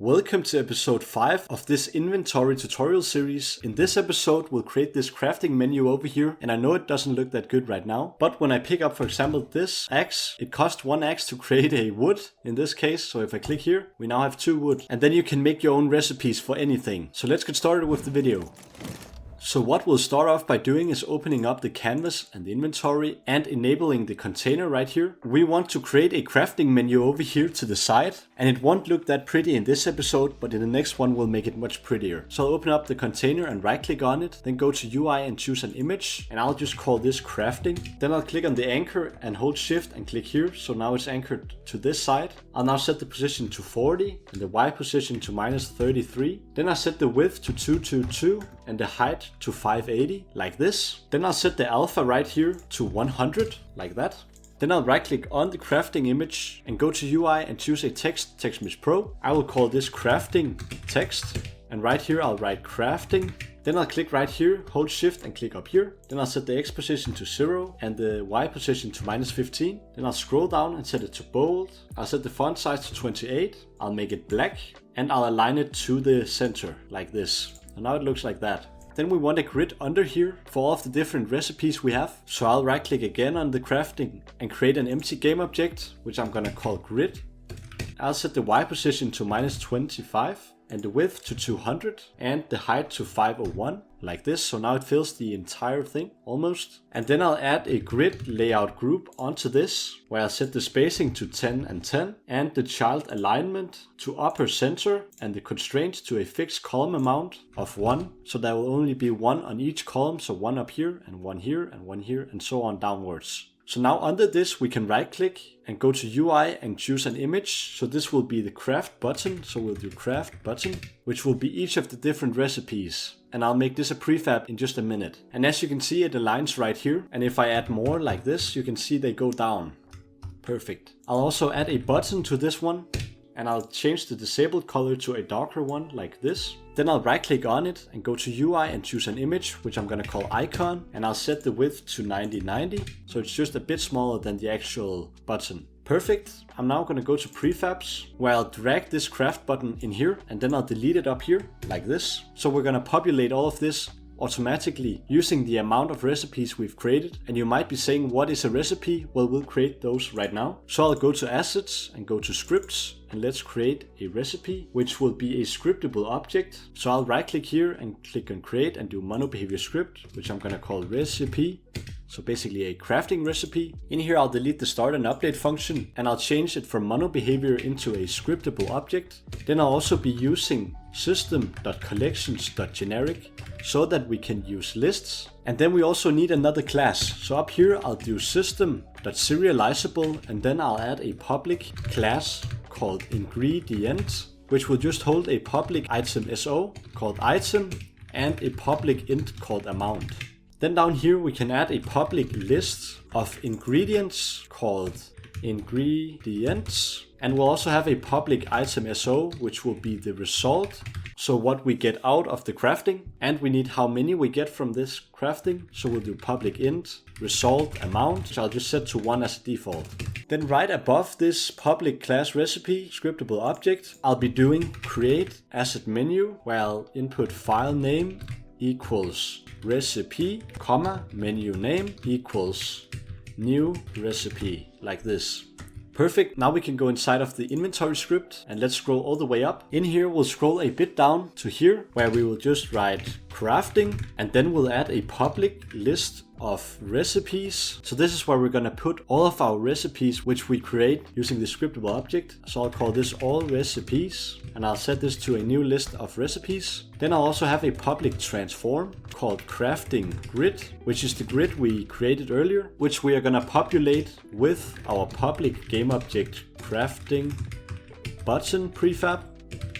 Welcome to episode 5 of this inventory tutorial series. In this episode we'll create this crafting menu over here, and I know it doesn't look that good right now, but when I pick up for example this axe, it costs 1 axe to create a wood in this case, so if I click here we now have 2 wood, and then you can make your own recipes for anything. So let's get started with the video. So what we'll start off by doing is opening up the canvas and the inventory and enabling the container right here. We want to create a crafting menu over here to the side, and it won't look that pretty in this episode, but in the next one we'll make it much prettier. So I'll open up the container and right click on it, then go to UI and choose an image, and I'll just call this crafting. Then I'll click on the anchor and hold shift and click here, so now it's anchored to this side. I'll now set the position to 40 and the Y position to -33. Then I'll set the width to 222 and the height to 580, like this. Then I'll set the alpha right here to 100, like that. Then I'll right click on the crafting image and go to UI and choose a text mesh pro. I will call this crafting text, and right here I'll write crafting. Then I'll click right here, hold shift and click up here. Then I'll set the X position to 0 and the Y position to -15. Then I'll scroll down and set it to bold. I'll set the font size to 28. I'll make it black and I'll align it to the center like this. And now it looks like that. Then we want a grid under here for all of the different recipes we have. So I'll right click again on the crafting and create an empty game object, which I'm gonna call grid. I'll set the Y position to -25 and the width to 200 and the height to 501, like this. So now it fills the entire thing almost. And then I'll add a grid layout group onto this, where I'll set the spacing to 10 and 10 and the child alignment to upper center and the constraint to a fixed column amount of 1. So there will only be 1 on each column, so 1 up here and 1 here and 1 here and so on downwards. So now under this we can right click and go to UI and choose an image. So this will be the craft button. So we'll do craft button, which will be each of the different recipes. And I'll make this a prefab in just a minute. And as you can see, it aligns right here. And if I add more like this, you can see they go down. Perfect. I'll also add a button to this one. And I'll change the disabled color to a darker one like this. Then I'll right click on it and go to UI and choose an image, which I'm gonna call icon. And I'll set the width to 9090. So it's just a bit smaller than the actual button. Perfect. I'm now gonna go to prefabs, where I'll drag this craft button in here and then I'll delete it up here like this. So we're gonna populate all of this automatically using the amount of recipes we've created. And you might be saying, what is a recipe? Well, we'll create those right now. So I'll go to assets and go to scripts, and let's create a recipe, which will be a scriptable object. So I'll right click here and click on create and do mono behavior script, which I'm gonna call recipe. So basically a crafting recipe. In here I'll delete the start and update function, and I'll change it from mono behavior into a scriptable object. Then I'll also be using system.collections.generic so that we can use lists. And then we also need another class. So up here I'll do system.serializable, and then I'll add a public class called ingredient, which will just hold a public item SO called item and a public int called amount. Then down here we can add a public list of ingredients called ingredients, and we'll also have a public item SO, which will be the result. So what we get out of the crafting, and we need how many we get from this crafting. So we'll do public int result amount, which I'll just set to 1 as a default. Then right above this public class recipe scriptable object, I'll be doing create asset menu, where I'll input file name equals recipe, comma, menu name equals new recipe, like this. Perfect. Now we can go inside of the inventory script and let's scroll all the way up. In here we'll scroll a bit down to here, where we will just write crafting, and then we'll add a public list of recipes. So this is where we're gonna put all of our recipes which we create using the scriptable object. So I'll call this all recipes, and I'll set this to a new list of recipes. Then I'll also have a public transform called crafting grid, which is the grid we created earlier, which we are gonna populate with our public game object crafting button prefab,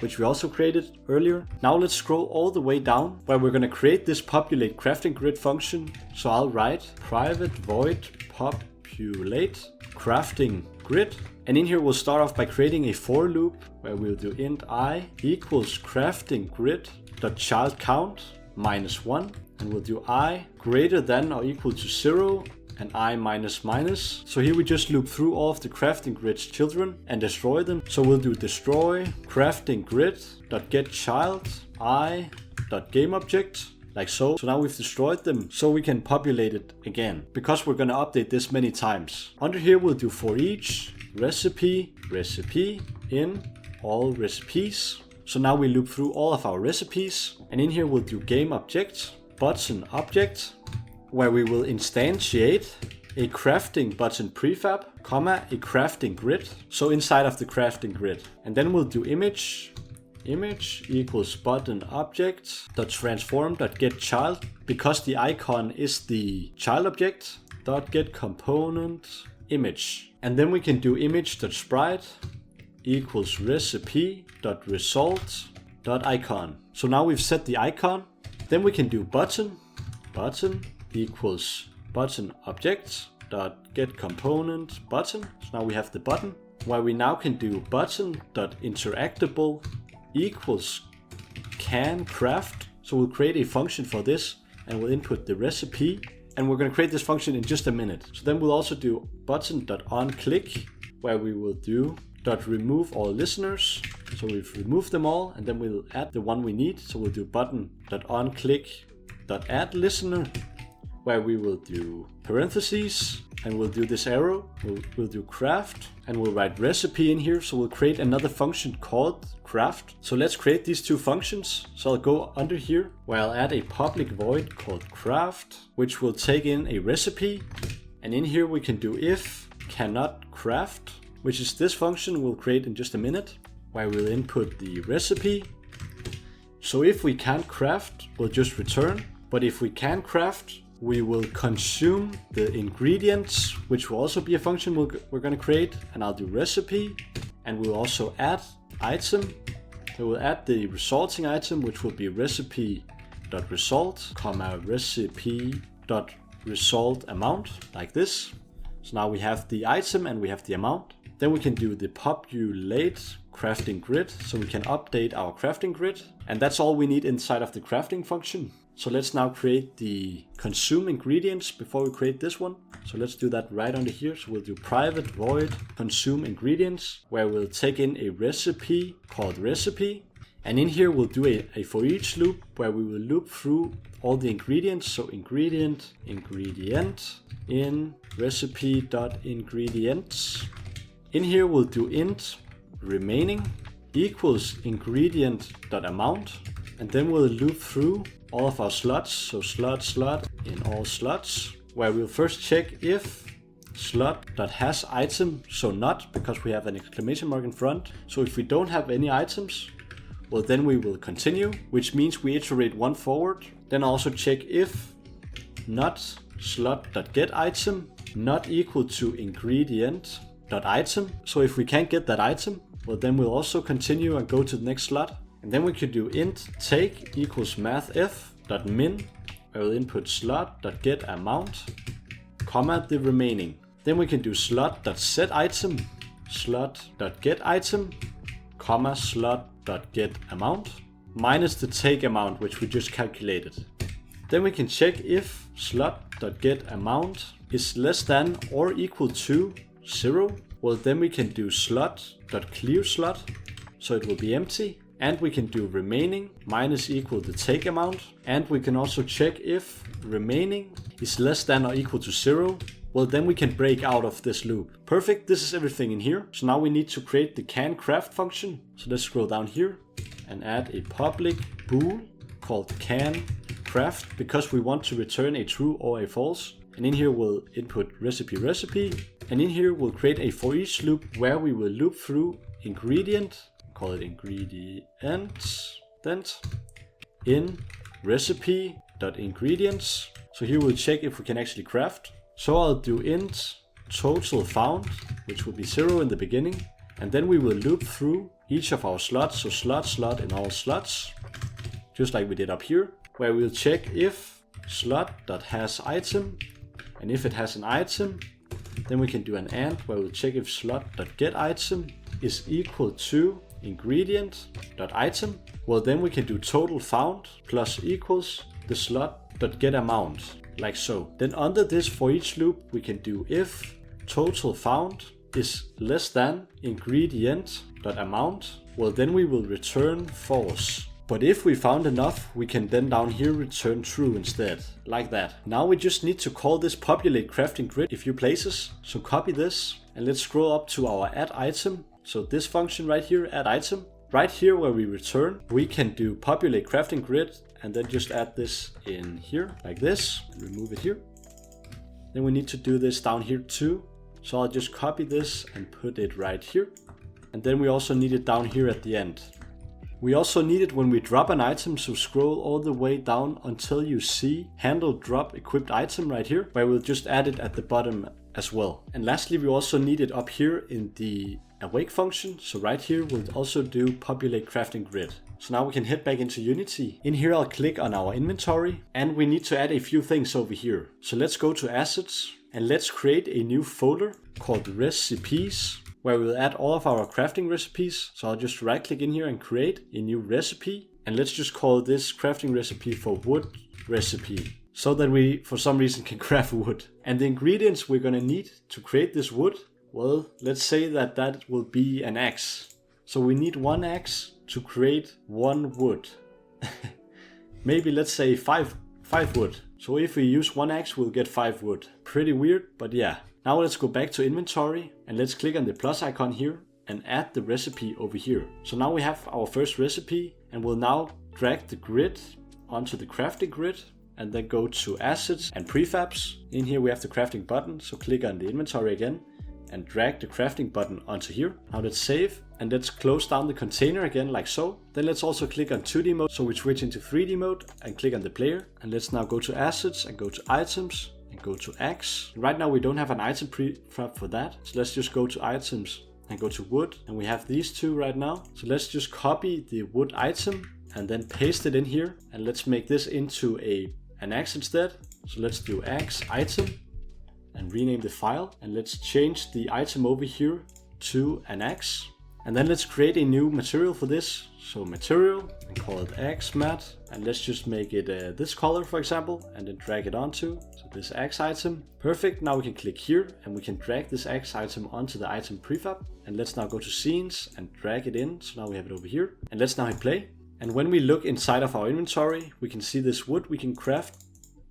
which we also created earlier. Now let's scroll all the way down, where we're gonna create this populate crafting grid function. So I'll write private void populate crafting grid. And in here we'll start off by creating a for loop, where we'll do int I equals crafting grid dot child count -1, and we'll do I greater than or equal to 0 and I minus minus. So here we just loop through all of the crafting grid's children and destroy them. So we'll do destroy crafting grid dot get child I dot game object, like so. So now we've destroyed them, so we can populate it again, because we're gonna update this many times. Under here we'll do for each recipe in all recipes. So now we loop through all of our recipes, and in here we'll do game object button object, where we will instantiate a crafting button prefab, comma, a crafting grid. So inside of the crafting grid. And then we'll do image equals button object dot transform dot get child, because the icon is the child object, dot get component image. And then we can do image dot sprite equals recipe dot result dot icon. So now we've set the icon. Then we can do button equals button object dot get component button. So now we have the button, where we now can do button dot interactable equals can craft. So we'll create a function for this, and we'll input the recipe, and we're going to create this function in just a minute. So then we'll also do button dot on click, where we will do dot remove all listeners. So we've removed them all, and then we'll add the one we need. So we'll do button dot on click dot add listener, where we will do parentheses, and we'll do this arrow. We'll do craft, and we'll write recipe in here. So we'll create another function called craft. So let's create these two functions. So I'll go under here, where I'll add a public void called craft, which will take in a recipe. And in here we can do if cannot craft, which is this function we'll create in just a minute, where we'll input the recipe. So if we can't craft, we'll just return. But if we can craft, we will consume the ingredients, which will also be a function we're going to create. And I'll do recipe, and we'll also add item. So we'll add the resulting item, which will be recipe.result, comma recipe.result amount, like this. So now we have the item and we have the amount. Then we can do the populate crafting grid, so we can update our crafting grid. And that's all we need inside of the crafting function. So let's now create the consume ingredients before we create this one. So let's do that right under here. So we'll do private void consume ingredients, where we'll take in a recipe called recipe. And in here we'll do a for each loop, where we will loop through all the ingredients. So ingredient in recipe.ingredients. In here we'll do int remaining equals ingredient.amount, and then we'll loop through all of our slots. So slot in all slots, where we'll first check if slot.has item, so not, because we have an exclamation mark in front. So if we don't have any items, well, then we will continue, which means we iterate one forward. Then also check if not slot.get item not equal to ingredient.item. So if we can't get that item, well, then we'll also continue and go to the next slot. And then we could do int take equals mathf.min, where we'll input slot.get amount, comma the remaining. Then we can do slot.set item, slot.get item, comma slot.get amount, minus the take amount, which we just calculated. Then we can check if slot.get amount is less than or equal to 0. Well, then we can do slot.clear slot, so it will be empty. And we can do remaining minus equal the take amount. And we can also check if remaining is less than or equal to 0. Well, then we can break out of this loop. Perfect, this is everything in here. So now we need to create the can craft function. So let's scroll down here and add a public bool called can craft, because we want to return a true or a false. And in here we'll input recipe. And in here we'll create a for each loop, where we will loop through ingredient, call it ingredients, then in recipe.ingredients. So here we'll check if we can actually craft. So I'll do int total found, which will be 0 in the beginning. And then we will loop through each of our slots. So slot in all slots, just like we did up here, where we'll check if slot.has item. And if it has an item, then we can do an AND, where we'll check if slot.get item is equal to ingredient.item. Well, then we can do total found plus equals the slot ingredient.getAmount, like so. Then under this for each loop, we can do if total found is less than ingredient.amount, well then we will return false. But if we found enough, we can then down here return true instead, like that. Now we just need to call this populate crafting grid a few places. So copy this and let's scroll up to our add item. So this function right here, add item. Right here where we return, we can do populate crafting grid and then just add this in here like this, remove it here. Then we need to do this down here too. So I'll just copy this and put it right here. And then we also need it down here at the end. We also need it when we drop an item, so scroll all the way down until you see handle drop equipped item right here, where we'll just add it at the bottom as well. And lastly, we also need it up here in the awake function. So right here, we'll also do populate crafting grid. So now we can head back into Unity. In here, I'll click on our inventory and we need to add a few things over here. So let's go to assets and let's create a new folder called recipes, where we'll add all of our crafting recipes. So I'll just right click in here and create a new recipe. And let's just call this crafting recipe for wood recipe, so that we for some reason can craft wood. And the ingredients we're gonna need to create this wood, well, let's say that will be an axe. So we need 1 axe to create 1 wood. Maybe let's say 5 wood. So if we use 1 axe, we'll get 5 wood. Pretty weird, but yeah. Now let's go back to inventory and let's click on the plus icon here and add the recipe over here. So now we have our first recipe and we'll now drag the grid onto the crafting grid and then go to assets and prefabs. In here we have the crafting button, so click on the inventory again and drag the crafting button onto here. Now let's save and let's close down the container again like so. Then let's also click on 2D mode, so we switch into 3D mode and click on the player. And let's now go to assets and go to items and go to axe. Right now we don't have an item prefab for that, so let's just go to items and go to wood, and we have these two right now. So let's just copy the wood item and then paste it in here, and let's make this into an axe instead. So let's do axe item and rename the file, and let's change the item over here to an axe. And then let's create a new material for this. So material, and call it axe mat, and let's just make it this color for example, and then drag it onto this axe item. Perfect. Now we can click here and we can drag this axe item onto the item prefab. And let's now go to scenes and drag it in. So now we have it over here, and let's now hit play. And when we look inside of our inventory, we can see this wood we can craft,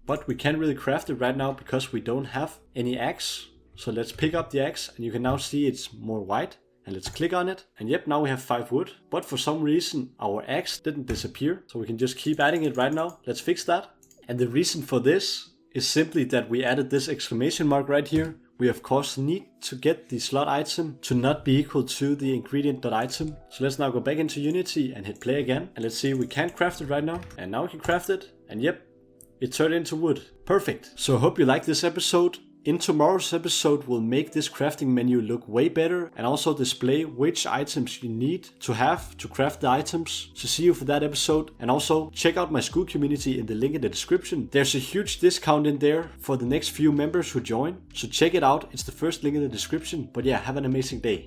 but we can't really craft it right now because we don't have any axe. So let's pick up the axe and you can now see it's more white. And let's click on it. And yep, now we have 5 wood. But for some reason, our axe didn't disappear. So we can just keep adding it right now. Let's fix that. And the reason for this is simply that we added this exclamation mark right here. We of course need to get the slot item to not be equal to the ingredient.item. So let's now go back into Unity and hit play again. And let's see, we can't craft it right now. And now we can craft it. And yep, it turned into wood. Perfect. So I hope you liked this episode. In tomorrow's episode, we'll make this crafting menu look way better and also display which items you need to have to craft the items. So see you for that episode, and also check out my Skool community in the link in the description. There's a huge discount in there for the next few members who join, so check it out. It's the first link in the description. But yeah, have an amazing day.